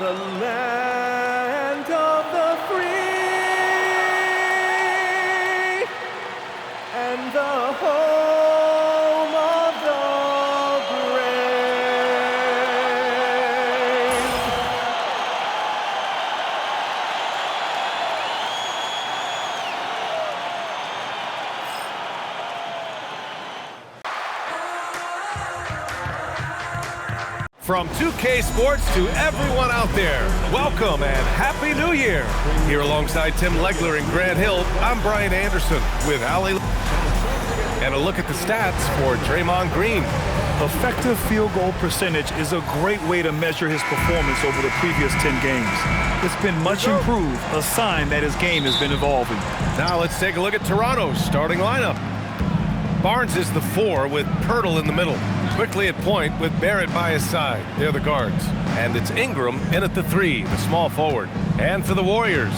the land of the free and the home of the brave. From 2K Sports to everyone out there, welcome and Happy New Year. Here alongside Tim Legler and Grant Hill, I'm Brian Anderson with Ali. And a look at the stats for Draymond Green. Effective field goal percentage is a great way to measure his performance over the previous 10 games. It's been much improved, a sign that his game has been evolving. Now let's take a look at Toronto's starting lineup. Barnes is the 4 with Pirtle in the middle. Quickly at point with Barrett by his side. They're the guards. And it's Ingram in at the 3, the small forward. And for the Warriors,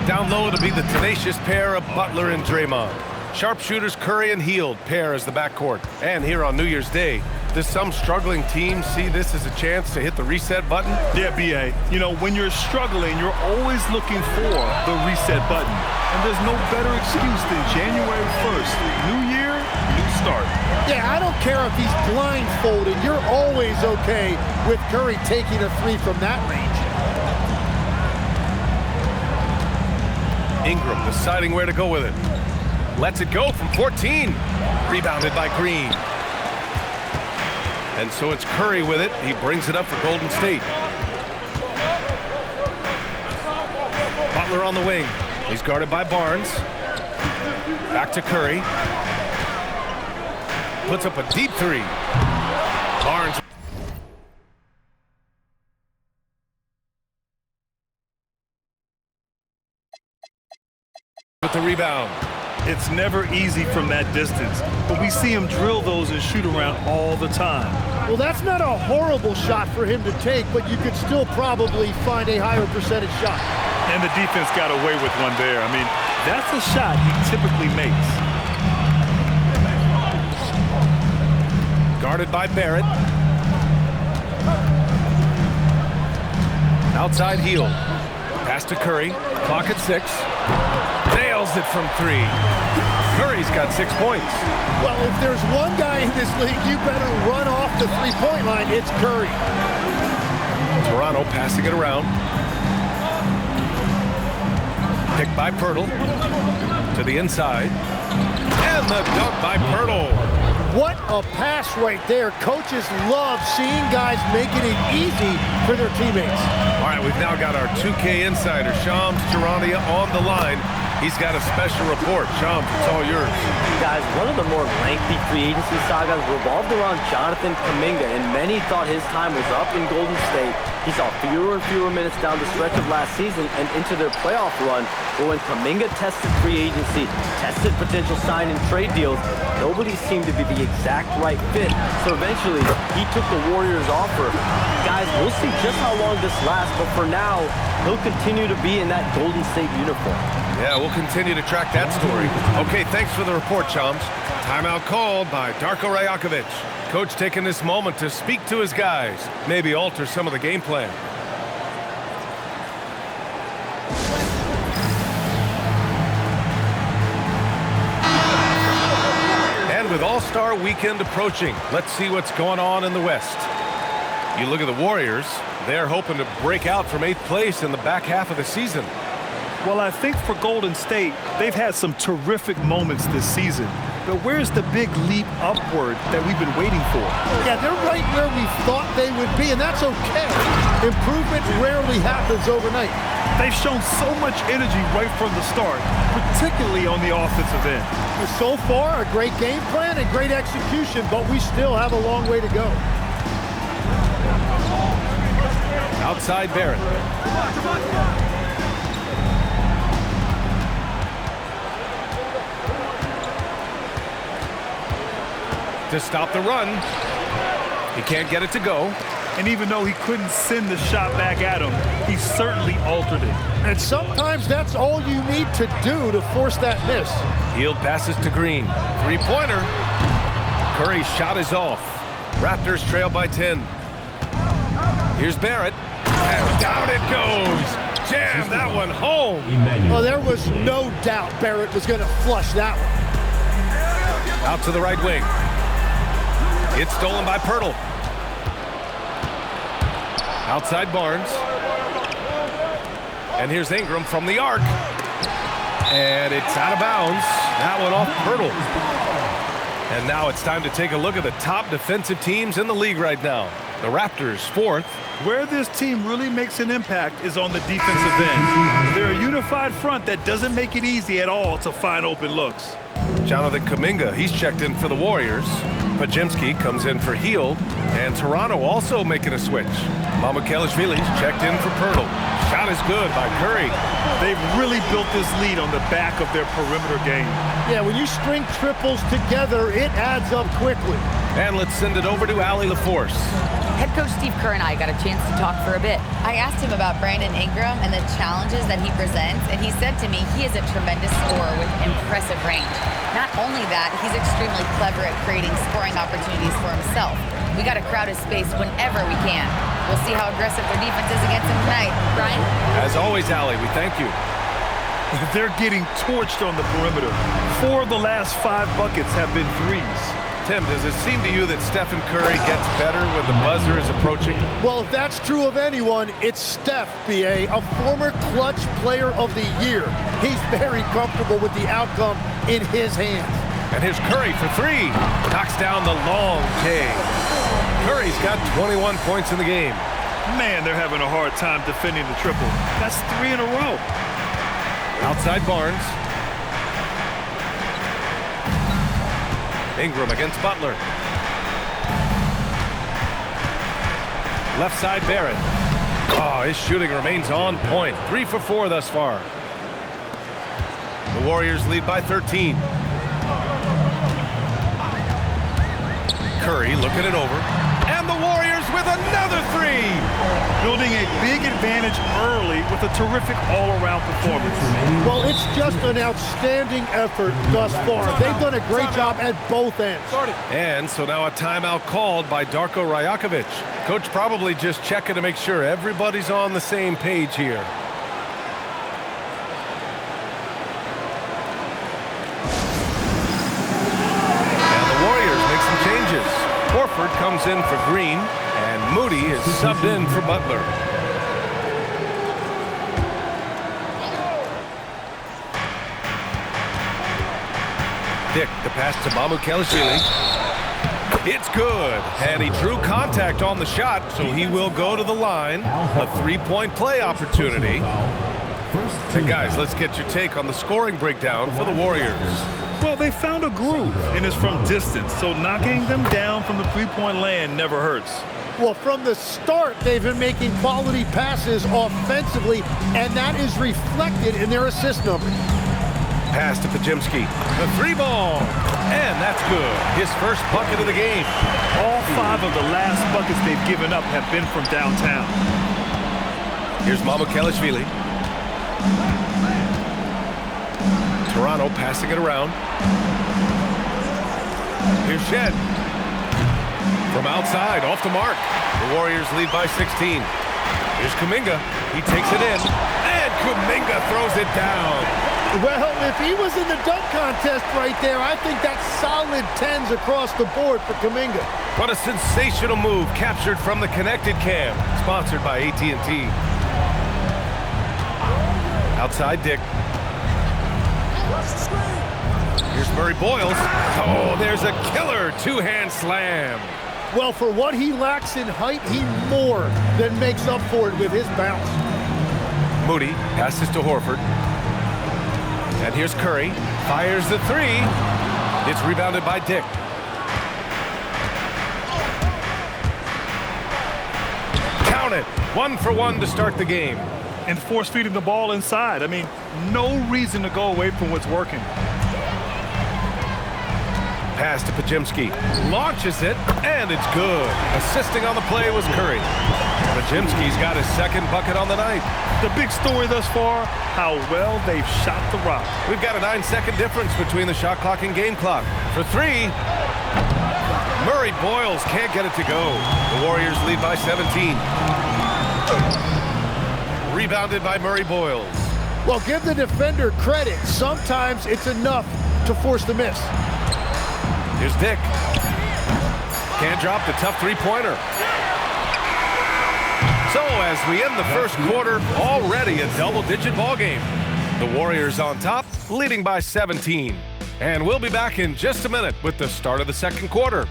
down low to be the tenacious pair of Butler and Draymond. Sharpshooters Curry and Hield pair as the backcourt. And here on New Year's Day, does some struggling teams see this as a chance to hit the reset button? Yeah, B.A. You know, when you're struggling, you're always looking for the reset button. And there's no better excuse than January 1st. New year, new start. Yeah, I don't care if he's blindfolded. You're always okay with Curry taking a 3 from that range. Ingram deciding where to go with it. Lets it go from 14. Rebounded by Green. And so it's Curry with it. He brings it up for Golden State. Butler on the wing. He's guarded by Barnes. Back to Curry. Puts up a deep 3. Barnes. With the rebound. It's never easy from that distance, but we see him drill those and shoot around all the time. Well, that's not a horrible shot for him to take, but you could still probably find a higher percentage shot. And the defense got away with one there. I mean, that's a shot he typically makes. Guarded by Barrett. Outside Hield. Pass to Curry. Clock at 6. Nails it from 3. Curry's got 6 points. Well, if there's one guy in this league, you better run off the three-point line. It's Curry. Toronto passing it around. Picked by Pirtle. To the inside. And the dunk by Pirtle. What a pass right there. Coaches love seeing guys making it easy for their teammates. All right, we've now got our 2K insider, Shams Charania, on the line. He's got a special report. Shams, it's all yours. Guys, one of the more lengthy free agency sagas revolved around Jonathan Kuminga, and many thought his time was up in Golden State. He saw fewer and fewer minutes down the stretch of last season and into their playoff run. But when Kuminga tested free agency, tested potential sign and trade deals, nobody seemed to be the exact right fit. So eventually, he took the Warriors' offer. Guys, we'll see just how long this lasts, but for now, he'll continue to be in that Golden State uniform. Yeah, we'll continue to track that story. Okay, thanks for the report, Shams. Timeout called by Darko Rajakovic. Coach taking this moment to speak to his guys, maybe alter some of the game plan. And with All-Star Weekend approaching, let's see what's going on in the West. You look at the Warriors, they're hoping to break out from 8th place in the back half of the season. Well, I think for Golden State, they've had some terrific moments this season. But where's the big leap upward that we've been waiting for? Yeah, they're right where we thought they would be, and that's okay. Improvement rarely happens overnight. They've shown so much energy right from the start, particularly on the offensive end. So far, a great game plan and great execution, but we still have a long way to go. Outside Barrett. To stop the run. He can't get it to go. And even though he couldn't send the shot back at him, he certainly altered it. And sometimes that's all you need to do to force that miss. Hield passes to Green. Three-pointer. Curry's shot is off. Raptors trail by 10. Here's Barrett. And down it goes. Jam that one home. Oh, there was no doubt Barrett was going to flush that one. Out to the right wing. It's stolen by Pirtle. Outside Barnes. And here's Ingram from the arc. And it's out of bounds. That one off Pirtle. And now it's time to take a look at the top defensive teams in the league right now. The Raptors, 4th. Where this team really makes an impact is on the defensive end. They're a unified front that doesn't make it easy at all to find open looks. Jonathan Kuminga, he's checked in for the Warriors. Pajimski comes in for Hield. And Toronto also making a switch. Mamukelashvili's checked in for Pirtle. Shot is good by Curry. They've really built this lead on the back of their perimeter game. Yeah, when you string triples together, it adds up quickly. And let's send it over to Allie LaForce. Head coach Steve Kerr and I got a chance to talk for a bit. I asked him about Brandon Ingram and the challenges that he presents, and he said to me he is a tremendous scorer with impressive range. Not only that, he's extremely clever at creating scoring opportunities for himself. We got to crowd his space whenever we can. We'll see how aggressive their defense is against him tonight. Brian? As always, Allie, we thank you. They're getting torched on the perimeter. 4 of the last 5 buckets have been threes. Tim, does it seem to you that Stephen Curry gets better when the buzzer is approaching? Well, if that's true of anyone, it's Steph, B.A., a former clutch player of the year. He's very comfortable with the outcome in his hands. And here's Curry for 3. Knocks down the long K. Curry's got 21 points in the game. Man, they're having a hard time defending the triple. That's 3 in a row. Outside Barnes. Ingram against Butler. Left side Barrett. Oh, his shooting remains on point. 3 for 4 thus far. The Warriors lead by 13. Curry looking it over. And the Warriors with another 3. Building a big advantage early with a terrific all-around performance. Well, it's just an outstanding effort thus far. They've done a great job at both ends. And so now a timeout called by Darko Rajakovic. Coach probably just checking to make sure everybody's on the same page here. And the Warriors make some changes. Horford comes in for Green, and Moody is subbed in for Butler. Dick, the pass to Mamukelashvili. It's good, and he drew contact on the shot, so he will go to the line. A 3-point play opportunity. And guys, let's get your take on the scoring breakdown for the Warriors. Well, they found a groove, and it's from distance, so knocking them down from the three-point land never hurts. Well, from the start, they've been making quality passes offensively, and that is reflected in their assist number. Pass to Pajimski. The 3-ball. And that's good. His first bucket of the game. All 5 of the last buckets they've given up have been from downtown. Here's Mamukelashvili. Toronto passing it around. Here's Shed. From outside, off the mark. The Warriors lead by 16. Here's Kuminga. He takes it in. And Kuminga throws it down. Well, if he was in the dunk contest right there, I think that's solid 10s across the board for Kuminga. What a sensational move captured from the Connected Cam. Sponsored by AT&T. Outside Dick. Here's Murray Boyles. Oh, there's a killer 2-hand slam. Well, for what he lacks in height, he more than makes up for it with his bounce. Moody passes to Horford. And here's Curry. Fires the 3. It's rebounded by Dick. Count it. 1 for 1 to start the game. And force feeding the ball inside. I mean, no reason to go away from what's working. Pass to Pajimski. Launches it, and it's good. Assisting on the play was Curry. Pajimski's got his second bucket on the night. The big story thus far, how well they've shot the rock. We've got a 9-second difference between the shot clock and game clock. For 3, Murray Boyles can't get it to go. The Warriors lead by 17. Rebounded by Murray Boyles. Well, give the defender credit. Sometimes it's enough to force the miss. Here's Dick. Can't drop the tough three-pointer. So as we end the first quarter, already a double-digit ball game. The Warriors on top, leading by 17. And we'll be back in just a minute with the start of the second quarter.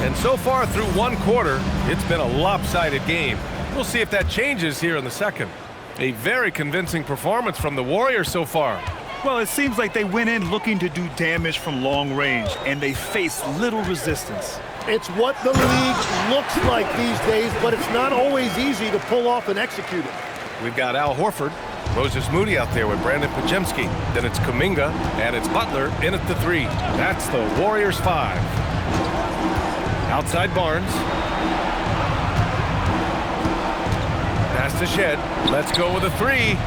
And so far through one quarter, it's been a lopsided game. We'll see if that changes here in the second. A very convincing performance from the Warriors so far. Well, it seems like they went in looking to do damage from long range, and they faced little resistance. It's what the league looks like these days, but it's not always easy to pull off and execute it. We've got Al Horford, Moses Moody out there with Brandon Pajemski. Then it's Kuminga, and it's Butler in at the 3. That's the Warriors 5. Outside Barnes. Pass to Shed. Let's go with a 3.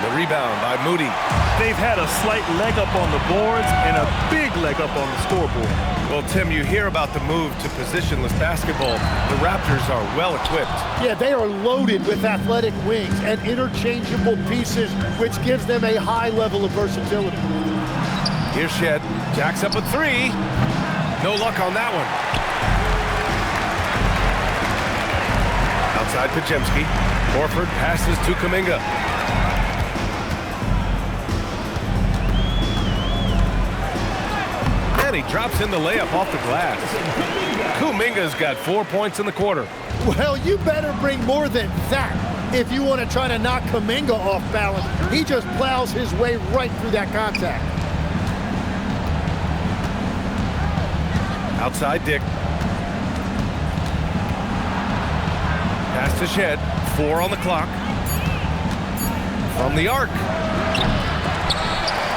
The rebound by Moody. They've had a slight leg up on the boards and a big leg up on the scoreboard. Well, Tim, you hear about the move to positionless basketball. The Raptors are well equipped. Yeah, they are loaded with athletic wings and interchangeable pieces, which gives them a high level of versatility. Here's Shed. Jacks up a 3. No luck on that one. Outside Pajemski. Horford passes to Kuminga. And he drops in the layup off the glass. Kuminga's got 4 points in the quarter. Well, you better bring more than that if you want to try to knock Kuminga off balance. He just plows his way right through that contact. Outside Dick. Pass to Shed. 4 on the clock. From the arc.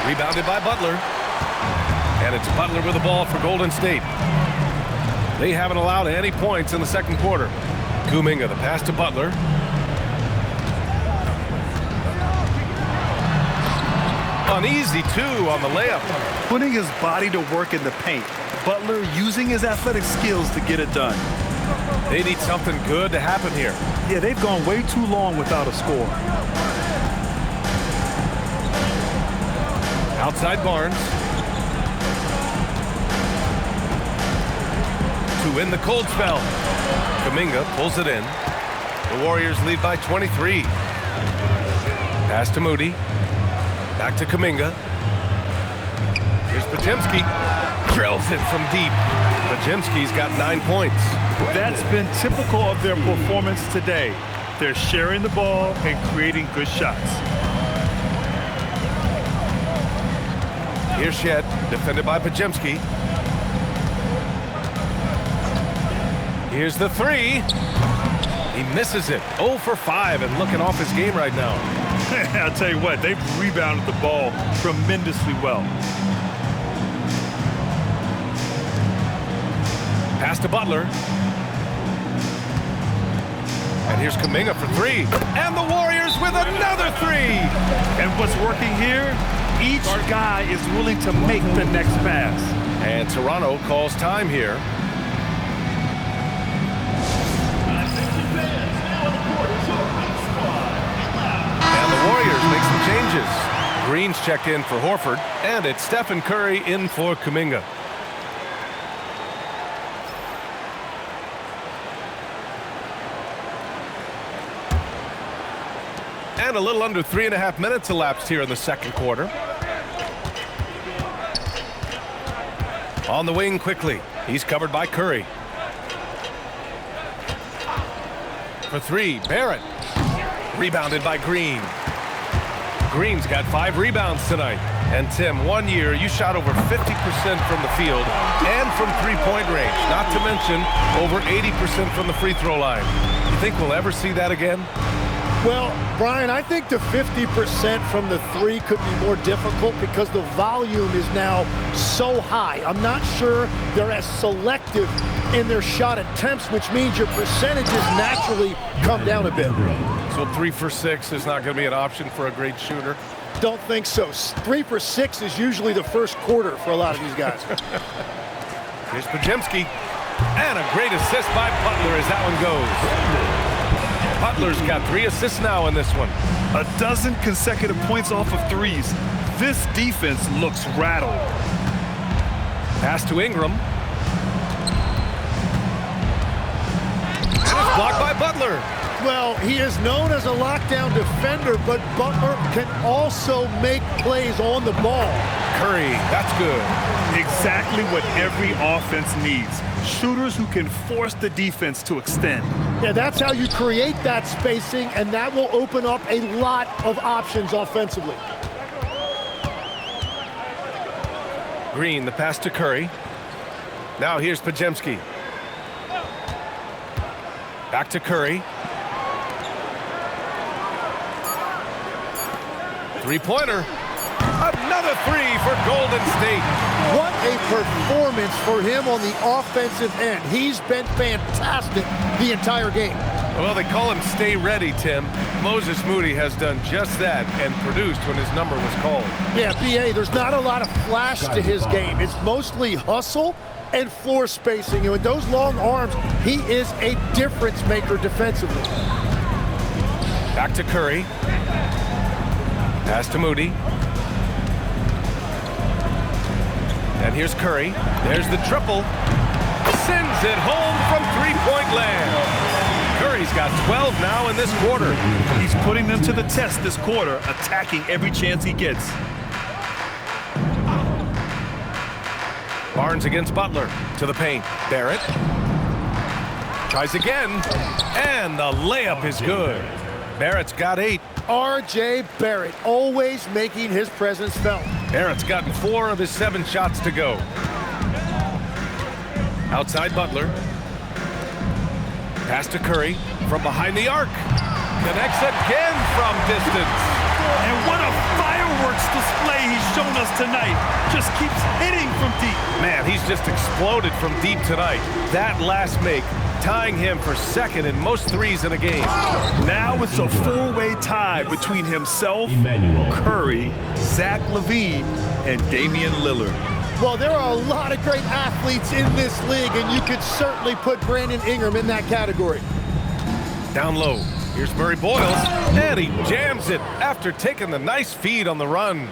Rebounded by Butler. And it's Butler with the ball for Golden State. They haven't allowed any points in the second quarter. Kuminga, the pass to Butler. An easy 2 on the layup. Putting his body to work in the paint. Butler using his athletic skills to get it done. They need something good to happen here. Yeah, they've gone way too long without a score. Outside Barnes. To win the cold spell. Kuminga pulls it in. The Warriors lead by 23. Pass to Moody. Back to Kuminga. Here's Pajemski. Drills it from deep. Pajemski's got 9 points. That's been typical of their performance today. They're sharing the ball and creating good shots. Here's Shed, defended by Pajemski. Here's the 3. He misses it. 0 for 5 and looking off his game right now. I'll tell you what, they've rebounded the ball tremendously well. Pass to Butler. And here's Kuminga for 3. And the Warriors with another 3. And what's working here, each guy is willing to make the next pass. And Toronto calls time here. And the Warriors make some changes. Green's checked in for Horford. And it's Steph Curry in for Kuminga. And a little under 3.5 minutes elapsed here in the second quarter. On the wing quickly. He's covered by Curry. For 3, Barrett. Rebounded by Green. Green's got 5 rebounds tonight. And Tim, 1 year you shot over 50% from the field and from three-point range. Not to mention over 80% from the free throw line. You think we'll ever see that again? Well, Brian, I think the 50% from the 3 could be more difficult because the volume is now so high. I'm not sure they're as selective in their shot attempts, which means your percentages naturally come down a bit. So 3 for 6 is not going to be an option for a great shooter. Don't think so. 3 for 6 is usually the first quarter for a lot of these guys. Here's Podziemski. And a great assist by Butler as that one goes. Butler's got 3 assists now in this one. 12 consecutive points off of threes. This defense looks rattled. Pass to Ingram. And it's blocked by Butler. Well, he is known as a lockdown defender, but Butler can also make plays on the ball. Curry, that's good. Exactly what every offense needs. Shooters who can force the defense to extend. Yeah, that's how you create that spacing, and that will open up a lot of options offensively. Green, the pass to Curry. Now here's Podziemski. Back to Curry. Three-pointer. Another 3 for Golden State. What a performance for him on the offensive end. He's been fantastic the entire game. Well, they call him Stay Ready, Tim. Moses Moody has done just that and produced when his number was called. Yeah, B.A., there's not a lot of flash to his game. It's mostly hustle and floor spacing. And with those long arms, he is a difference maker defensively. Back to Curry. Pass to Moody. And here's Curry. There's the triple. Sends it home from three-point land. Curry's got 12 now in this quarter. He's putting them to the test this quarter, attacking every chance he gets. Barnes against Butler. To the paint. Barrett. Tries again. And the layup is good. Barrett's got 8. R.J. Barrett, always making his presence felt. Barrett's gotten 4 of his 7 shots to go. Outside Butler. Pass to Curry from behind the arc. Connects again from distance. And what a fireworks display he's shown us tonight. Just keeps hitting from deep. Man, he's just exploded from deep tonight. That last make, tying him for second in most threes in a game. Now it's a four-way tie between himself, Curry, Zach LaVine, and Damian Lillard. Well, there are a lot of great athletes in this league, and you could certainly put Brandon Ingram in that category. Down low. Here's Murray Boyles, and he jams it after taking the nice feed on the run.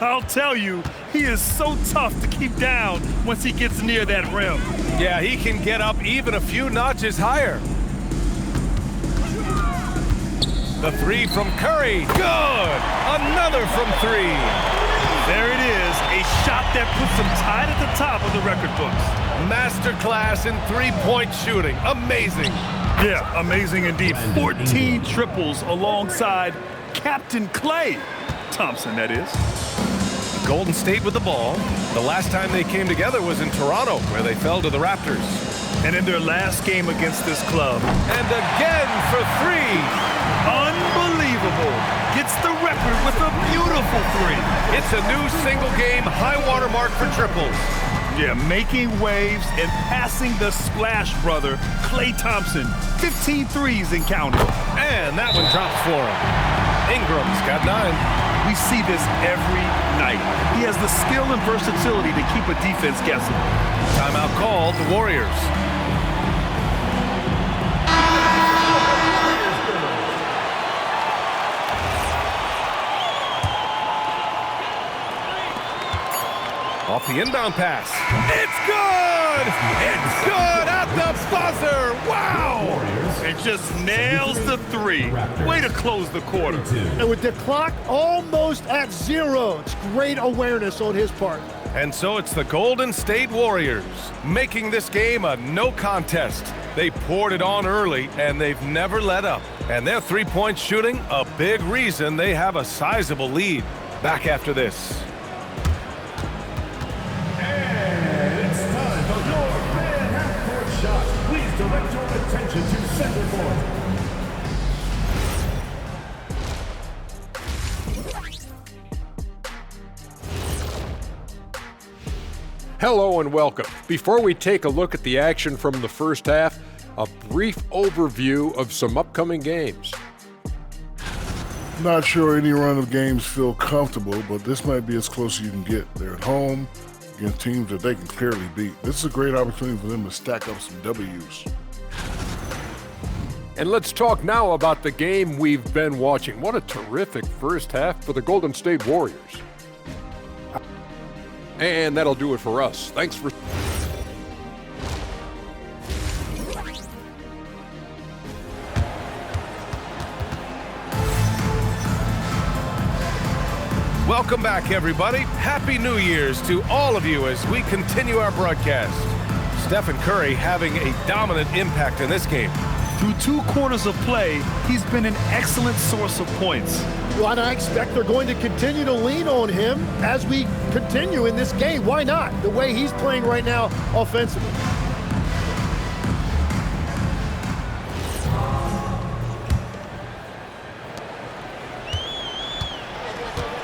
I'll tell you, he is so tough to keep down once he gets near that rim. Yeah, he can get up even a few notches higher. The 3 from Curry. Good! Another from 3. There it is, a shot that puts him tied at the top of the record books. Masterclass in three-point shooting. Amazing. Yeah, amazing indeed. 14 triples alongside Captain Klay Thompson, that is. Golden State with the ball. The last time they came together was in Toronto, where they fell to the Raptors. And in their last game against this club. And again for 3. Unbelievable. Gets the record with a beautiful 3. It's a new single-game high-water mark for triples. Yeah, making waves and passing the splash brother, Klay Thompson. 15 threes and counting. And that one drops for him. Ingram's got 9. We see this every night. He has the skill and versatility to keep a defense guessing. Timeout called, the Warriors. Off the inbound pass. It's good! It's good at the buzzer! Wow! And just nails the 3. Way to close the quarter. And with the clock almost at 0, it's great awareness on his part. And so it's the Golden State Warriors making this game a no contest. They poured it on early, and they've never let up. And their three-point shooting, a big reason they have a sizable lead. Back after this. Direct your attention to center court. Hello and welcome. Before we take a look at the action from the first half, a brief overview of some upcoming games. Not sure any run of games feel comfortable, but this might be as close as you can get. They're at home against teams that they can clearly beat. This is a great opportunity for them to stack up some W's. And let's talk now about the game we've been watching. What a terrific first half for the Golden State Warriors. And that'll do it for us. Thanks for... Welcome back, everybody. Happy New Year's to all of you as we continue our broadcast. Steph Curry having a dominant impact in this game. Through 2 quarters of play, he's been an excellent source of points. Well, and I expect they're going to continue to lean on him as we continue in this game. Why not? The way he's playing right now offensively.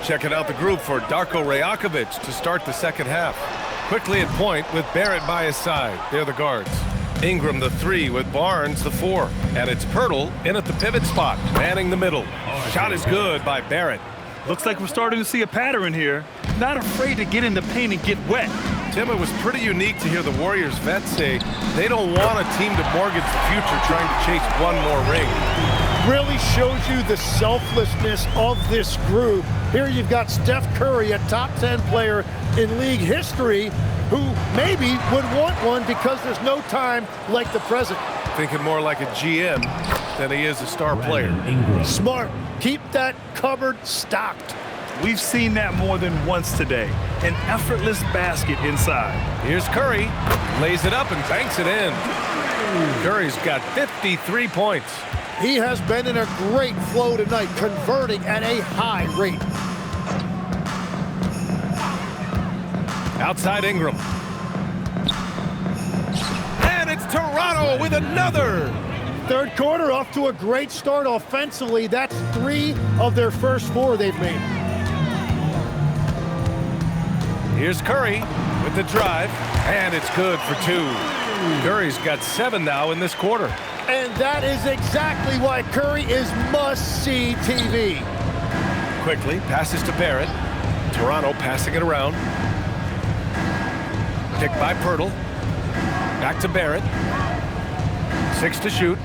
Checking out the group for Darko Rajakovic to start the second half. Quickly at point with Barrett by his side. They're the guards. Ingram the 3 with Barnes the 4. And it's Pirtle in at the pivot spot, manning the middle. Shot is good by Barrett. Looks like we're starting to see a pattern here. Not afraid to get in the paint and get wet. Tim, it was pretty unique to hear the Warriors vets say they don't want a team to mortgage the future trying to chase one more ring. Really shows you the selflessness of this group. Here you've got Steph Curry, a top 10 player in league history, who maybe would want one because there's no time like the present. Thinking more like a GM than he is a star player. Smart. Keep that cupboard stocked. We've seen that more than once today. An effortless basket inside. Here's Curry. Lays it up and banks it in. Curry's got 53 points. He has been in a great flow tonight, converting at a high rate. Outside Ingram. And it's Toronto with another. Third quarter off to a great start offensively. That's 3 of their first 4 they've made. Here's Curry with the drive, and it's good for 2. Curry's got 7 now in this quarter. And that is exactly why Curry is must-see TV. Quickly, passes to Barrett. Toronto passing it around. Picked by Pirtle. Back to Barrett. 6 to shoot.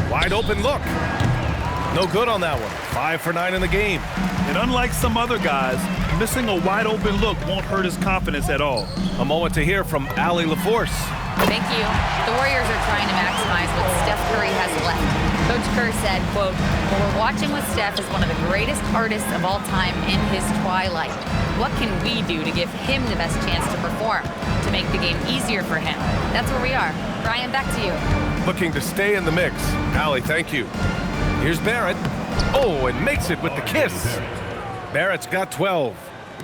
Wide open look. No good on that one. 5 for 9 in the game. And unlike some other guys, missing a wide open look won't hurt his confidence at all. A moment to hear from Allie LaForce. Thank you. The Warriors are trying to maximize what Steph Curry has left. Coach Kerr said, quote, "What we're watching with Steph is one of the greatest artists of all time in his twilight. What can we do to give him the best chance to perform, to make the game easier for him?" That's where we are. Brian, back to you. Looking to stay in the mix. Allie, thank you. Here's Barrett. Oh, and makes it with the kiss. Barrett's got 12.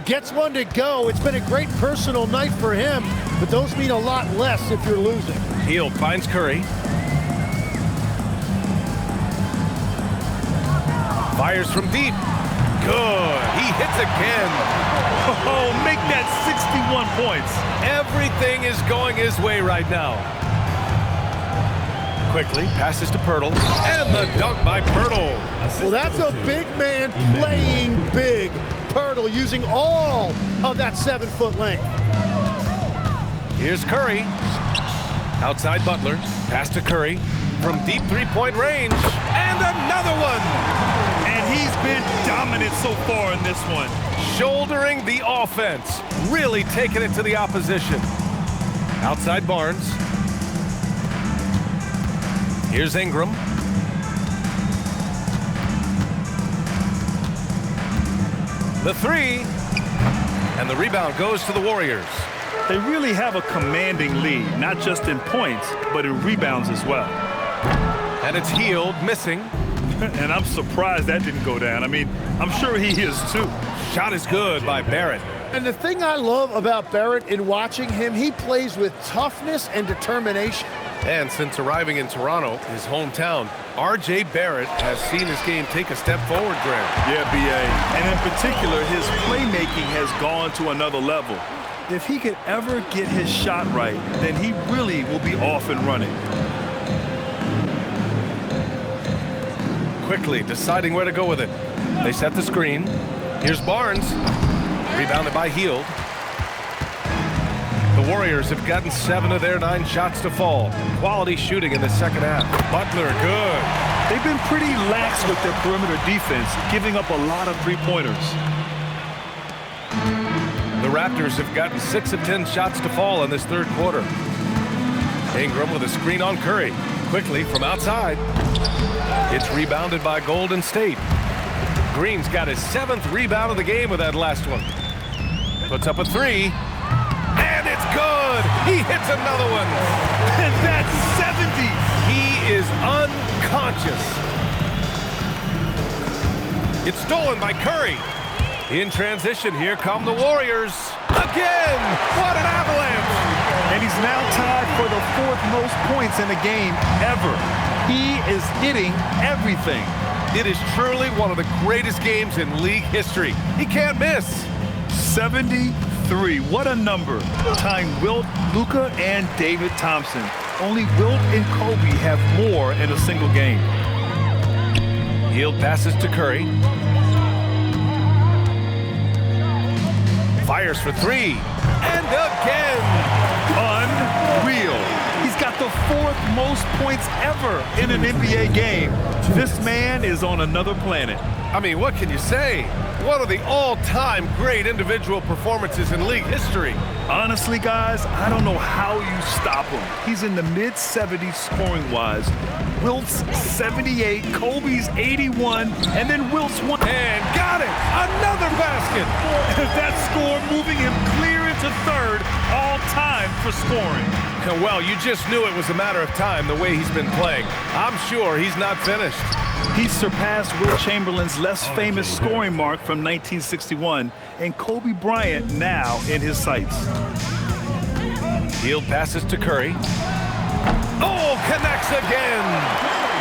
Gets one to go. It's been a great personal night for him, but those mean a lot less if you're losing. Hield finds Curry. Fires from deep. Good. He hits again. Oh, make that 61 points. Everything is going his way right now. Quickly passes to Pirtle, and the dunk by Pirtle. Well, that's a big man playing big. Pirtle using all of that 7-foot length. Here's Curry. Outside Butler. Pass to Curry from deep 3-point range. And another one. And he's been dominant so far in this one. Shouldering the offense. Really taking it to the opposition. Outside Barnes. Here's Ingram. The 3. And the rebound goes to the Warriors. They really have a commanding lead, not just in points, but in rebounds as well. And it's Hield missing. And I'm surprised that didn't go down. I mean, I'm sure he is too. Shot is good by Barrett. And the thing I love about Barrett in watching him, he plays with toughness and determination. And since arriving in Toronto, his hometown, R.J. Barrett has seen his game take a step forward, Graham. Yeah, B.A. And in particular, his playmaking has gone to another level. If he could ever get his shot right, then he really will be off and running. Quickly deciding where to go with it. They set the screen. Here's Barnes. Rebounded by Hield. The Warriors have gotten 7 of their 9 shots to fall. Quality shooting in the second half. Butler, good. They've been pretty lax with their perimeter defense, giving up a lot of three-pointers. The Raptors have gotten 6 of 10 shots to fall in this third quarter. Ingram with a screen on Curry. Quickly from outside. It's rebounded by Golden State. Green's got his 7th rebound of the game with that last one. Puts up a 3. And it's good. He hits another one. And that's 70. He is unconscious. It's stolen by Curry. In transition, here come the Warriors. Again, what an avalanche. And he's now tied for the 4th most points in a game ever. He is hitting everything. It is truly one of the greatest games in league history. He can't miss. 73. What a number. Tying Wilt, Luka, and David Thompson. Only Wilt and Kobe have more in a single game. Hield passes to Curry. Fires for 3. And again. Unreal. He's got the 4th most points ever in an NBA game. This man is on another planet. I mean, what can you say? One of the all-time great individual performances in league history. Honestly, guys, I don't know how you stop him. He's in the mid-70s scoring-wise. Wilt's 78, Kobe's 81, and then Wilt's 1. And got it! Another basket! That score moving him clear into 3rd all-time for scoring. Well, you just knew it was a matter of time the way he's been playing. I'm sure he's not finished. He surpassed Wilt Chamberlain's less famous scoring mark from 1961, and Kobe Bryant now in his sights. Hield passes to Curry. Oh, connects again!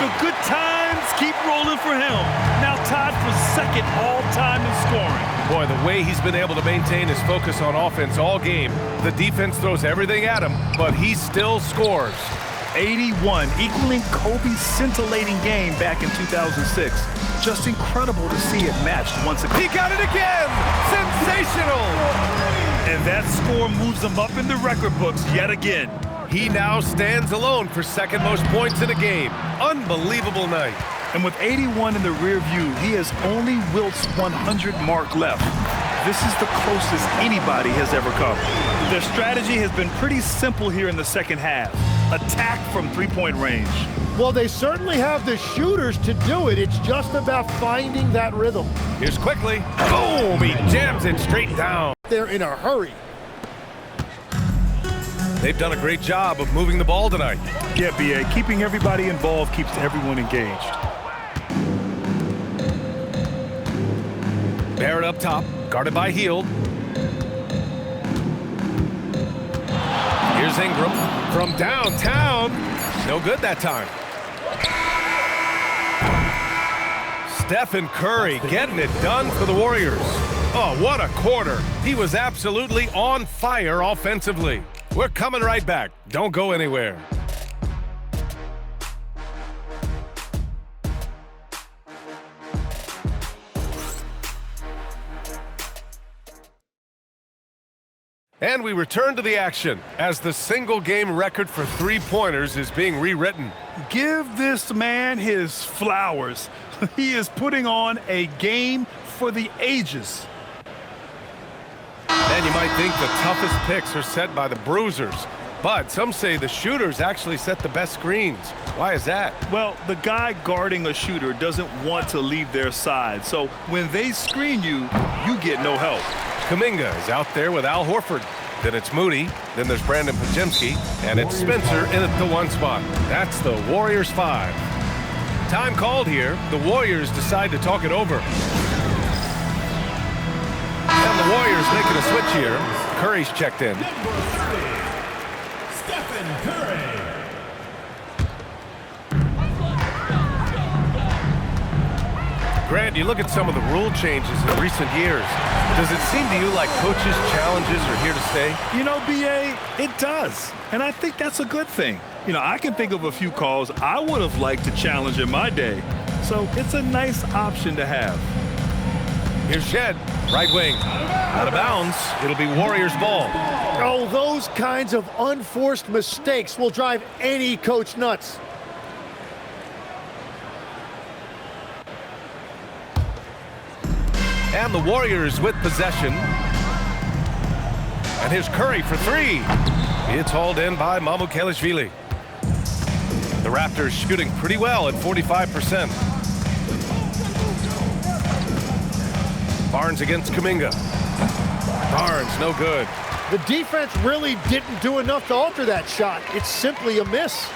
The good times keep rolling for him. Now tied for 2nd all-time in scoring. Boy, the way he's been able to maintain his focus on offense all game. The defense throws everything at him, but he still scores. 81, equaling Kobe's scintillating game back in 2006. Just incredible to see it matched once again. He got it again! Sensational! And that score moves him up in the record books yet again. He now stands alone for 2nd most points in a game. Unbelievable night. And with 81 in the rear view, he has only Wilt's 100 mark left. This is the closest anybody has ever come. Their strategy has been pretty simple here in the second half. Attack from three-point range. Well, they certainly have the shooters to do it. It's just about finding that rhythm. Here's quickly. Boom! He jams it straight down. They're in a hurry. They've done a great job of moving the ball tonight. Yeah, B.A. Keeping everybody involved keeps everyone engaged. Barrett up top, guarded by Hield. Here's Ingram from downtown. No good that time. Stephen Curry getting it done for the Warriors. Oh, what a quarter. He was absolutely on fire offensively. We're coming right back. Don't go anywhere. And we return to the action as the single-game record for three-pointers is being rewritten. Give this man his flowers. He is putting on a game for the ages. And you might think the toughest picks are set by the bruisers, but some say the shooters actually set the best screens. Why is that? Well, the guy guarding a shooter doesn't want to leave their side, so when they screen you, you get no help. Kuminga is out there with Al Horford. Then it's Moody. Then there's Brandon Podziemski. And it's Spencer in at the 1 spot. That's the Warriors 5. Time called here. The Warriors decide to talk it over. And the Warriors making a switch here. Curry's checked in. Stephen Curry. Grant, you look at some of the rule changes in recent years. Does it seem to you like coaches' challenges are here to stay? You know, B.A., it does. And I think that's a good thing. You know, I can think of a few calls I would have liked to challenge in my day. So it's a nice option to have. Here's Shed, right wing. Out of bounds. It'll be Warriors ball. Oh, those kinds of unforced mistakes will drive any coach nuts. And the Warriors with possession. And here's Curry for three. It's hauled in by Mamukelashvili. The Raptors shooting pretty well at 45%. Barnes against Kuminga. Barnes, no good. The defense really didn't do enough to alter that shot. It's simply a miss.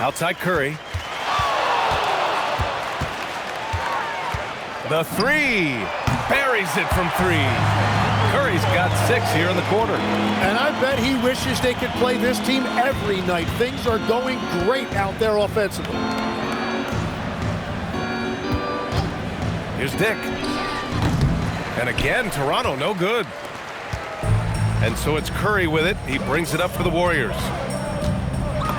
Outside Curry. The three. Buries it from three. Curry's got 6 here in the quarter. And I bet he wishes they could play this team every night. Things are going great out there offensively. Here's Dick. And again, Toronto, no good. And so it's Curry with it. He brings it up for the Warriors.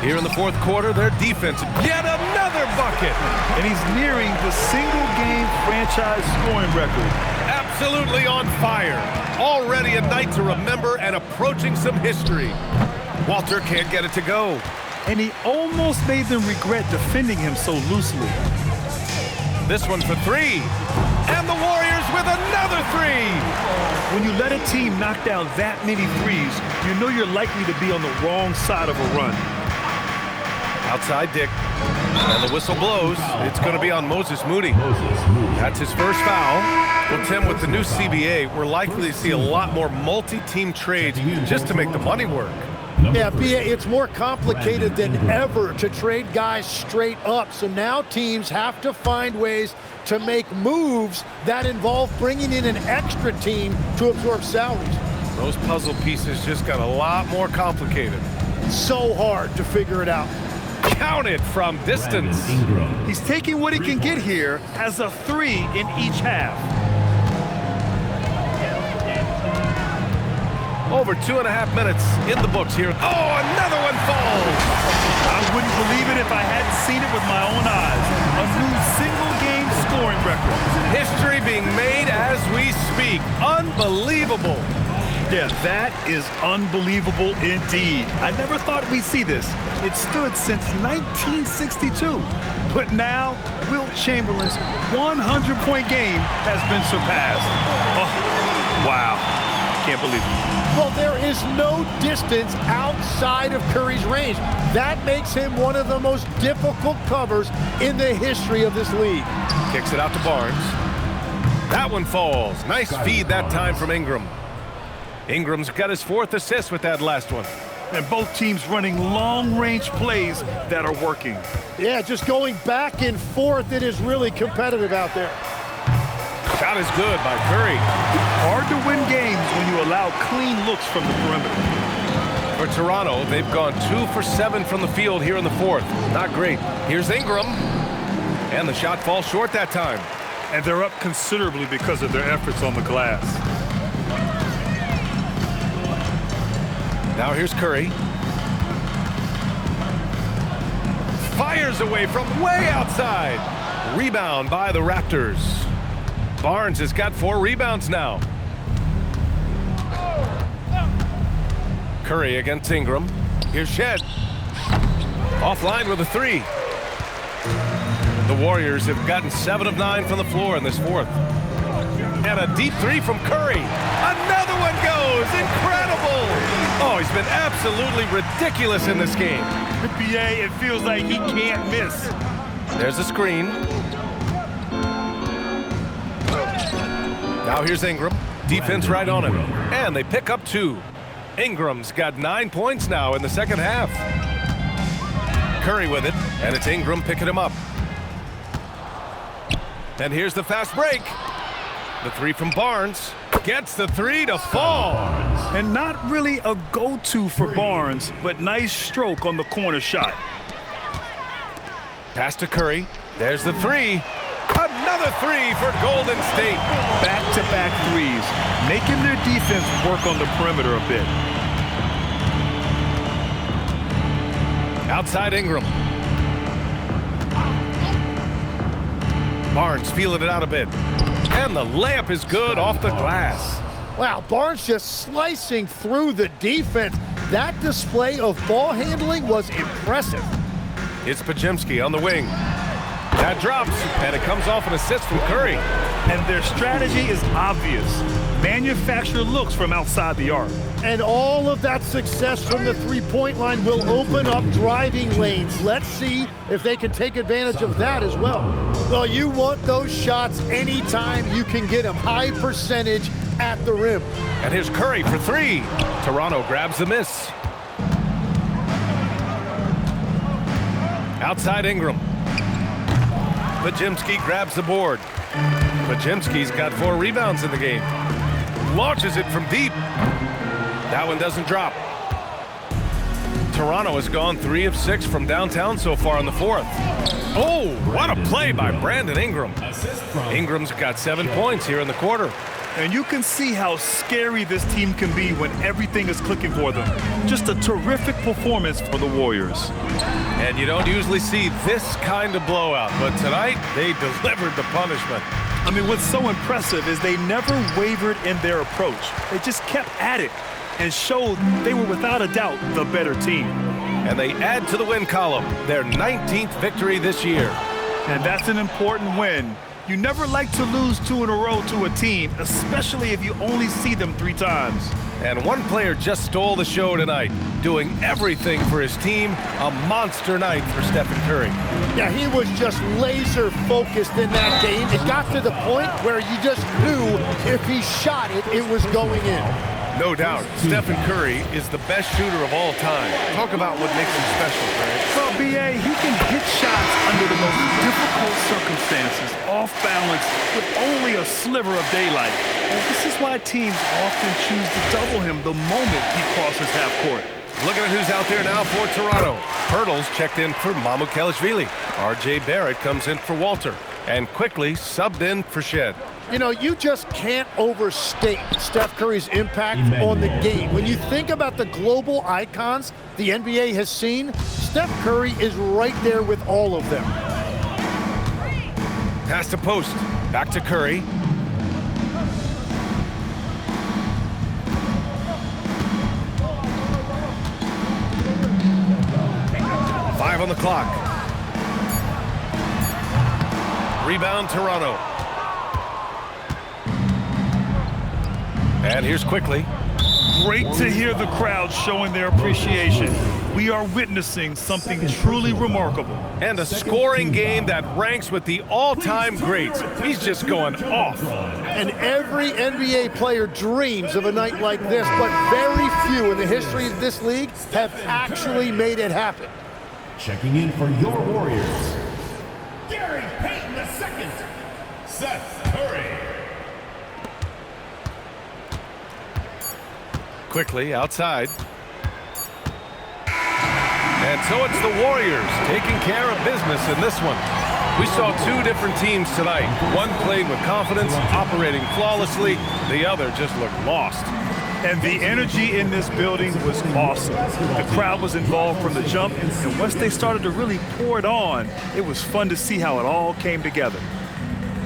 Here in the fourth quarter, their defense, yet another bucket. And he's nearing the single-game franchise scoring record. Absolutely on fire. Already a night to remember and approaching some history. Walter can't get it to go. And he almost made them regret defending him so loosely. This one for three. And the Warriors with another three. When you let a team knock down that many threes, you know you're likely to be on the wrong side of a run. Outside Dick. And the whistle blows. It's going to be on Moses Moody. That's his first foul. Well, Tim, with the new CBA, we're likely to see a lot more multi-team trades just to make the money work. Yeah, it's more complicated than ever to trade guys straight up. So now teams have to find ways to make moves that involve bringing in an extra team to absorb salaries. Those puzzle pieces just got a lot more complicated. So hard to figure it out. Count it from distance. He's taking what he can get here as a three in each half. Over 2.5 minutes in the books here. Oh, another one falls. I wouldn't believe it if I hadn't seen it with my own eyes. A new single-game scoring record. History being made as we speak. Unbelievable. Yeah, that is unbelievable indeed. I never thought we'd see this. It stood since 1962. But now, Wilt Chamberlain's 100-point game has been surpassed. Oh, wow. Can't believe it. Well, there is no distance outside of Curry's range. That makes him one of the most difficult covers in the history of this league. Kicks it out to Barnes. That one falls. Nice feed that time from Ingram. Ingram's got his 4th assist with that last one. And both teams running long-range plays that are working. Yeah, just going back and forth. It is really competitive out there. Shot is good by Curry. Hard to win games when you allow clean looks from the perimeter. For Toronto, they've gone 2 for 7 from the field here in the 4th. Not great. Here's Ingram. And the shot falls short that time. And they're up considerably because of their efforts on the glass. Now here's Curry. Fires away from way outside. Rebound by the Raptors. Barnes has got 4 rebounds now. Curry against Ingram. Here's Shed. Offline with a 3. The Warriors have gotten 7 of 9 from the floor in this 4th. And a deep 3 from Curry. Another one goes. Incredible. Oh, he's been absolutely ridiculous in this game. PA, it feels like he can't miss. There's a screen. Now here's Ingram. Defense right on him. And they pick up 2. Ingram's got 9 points now in the second half. Curry with it, and it's Ingram picking him up. And here's the fast break. The 3 from Barnes. Gets the 3 to fall. And not really a go-to for Barnes, but nice stroke on the corner shot. Pass to Curry. There's the 3. Another 3 for Golden State. Back-to-back threes, making their defense work on the perimeter a bit. Outside Ingram. Barnes feeling it out a bit. And the layup is good off the glass. Wow, Barnes just slicing through the defense. That display of ball handling was impressive. It's Podziemski on the wing. That drops, and it comes off an assist from Curry. And their strategy is obvious. Manufacture looks from outside the arc. And all of that success from the three-point line will open up driving lanes. Let's see if they can take advantage of that as well. Well, you want those shots anytime you can get them. High percentage at the rim. And here's Curry for three. Toronto grabs the miss. Outside Ingram. Podziemski grabs the board. Podziemski's got 4 rebounds in the game. Launches it from deep. That one doesn't drop. Toronto has gone 3 of 6 from downtown so far in the 4th. Oh, what a play by Brandon Ingram. Ingram's got 7 points here in the quarter. And you can see how scary this team can be when everything is clicking for them. Just a terrific performance for the Warriors. And you don't usually see this kind of blowout, but tonight they delivered the punishment. I mean, what's so impressive is they never wavered in their approach. They just kept at it and showed they were without a doubt the better team. And they add to the win column, their 19th victory this year. And that's an important win. You never like to lose 2 in a row to a team, especially if you only see them 3 times. And one player just stole the show tonight, doing everything for his team. A monster night for Steph Curry. Yeah, he was just laser focused in that game. It got to the point where you just knew if he shot it, it was going in. No doubt, Stephen Curry is the best shooter of all time. Talk about what makes him special, Curry. Well, B.A., he can hit shots under the most difficult circumstances, off balance, with only a sliver of daylight. And this is why teams often choose to double him the moment he crosses half court. Looking at who's out there now for Toronto. Pirtle's checked in for Mamukelashvili. R.J. Barrett comes in for Walter. And quickly subbed in for Shed. You know, you just can't overstate Steph Curry's impact on the game. When you think about the global icons the NBA has seen, Steph Curry is right there with all of them. Pass to post. Back to Curry. Five on the clock. Rebound, Toronto. And here's quickly. Great to hear the crowd showing their appreciation. We are witnessing something truly remarkable. And a scoring game that ranks with the all-time greats. He's just going off. And every NBA player dreams of a night like this, but very few in the history of this league have actually made it happen. Checking in for your Warriors, Gary Payton II, Steph Curry. Quickly outside. And so it's the Warriors taking care of business in this one. We saw 2 different teams tonight. One played with confidence, operating flawlessly. The other just looked lost. And the energy in this building was awesome. The crowd was involved from the jump, and once they started to really pour it on, it was fun to see how it all came together.